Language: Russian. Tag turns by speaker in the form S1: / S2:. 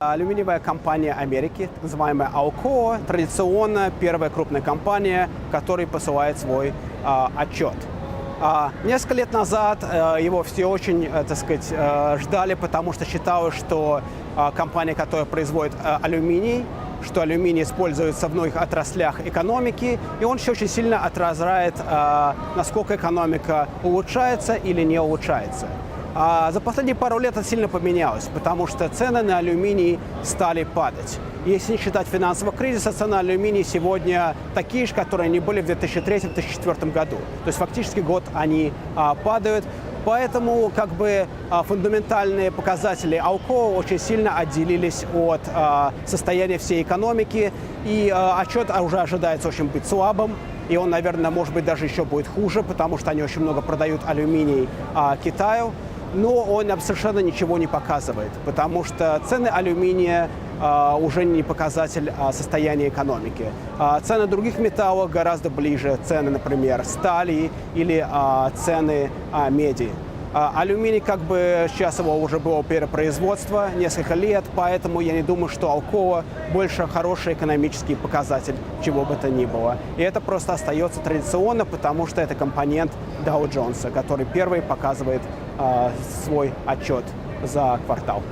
S1: Алюминиевая компания Америки, так называемая Alcoa, традиционно первая крупная компания, которая посылает свой отчет. Несколько лет назад его все очень, ждали, потому что считалось, что компания, которая производит алюминий, что алюминий используется в многих отраслях экономики, и он еще очень сильно отражает, насколько экономика улучшается или не улучшается. За последние пару лет это сильно поменялось, потому что цены на алюминий стали падать. Если не считать финансового кризиса, цены на алюминий сегодня такие же, которые они были в 2003-2004 году. То есть фактически год они падают. Поэтому фундаментальные показатели Alcoa очень сильно отделились от состояния всей экономики. И отчет уже ожидается очень быть слабым. И он, наверное, может быть, даже еще будет хуже, потому что они очень много продают алюминий Китаю. Но он совершенно ничего не показывает, потому что цены алюминия уже не показатель состояния экономики. Цены других металлов гораздо ближе, цены, например, стали или цены меди. Алюминий сейчас его уже было перепроизводство несколько лет, поэтому я не думаю, что Alcoa больше хороший экономический показатель, чего бы то ни было. И это просто остается традиционно, потому что это компонент Dow Jones, который первый показывает свой отчет за квартал.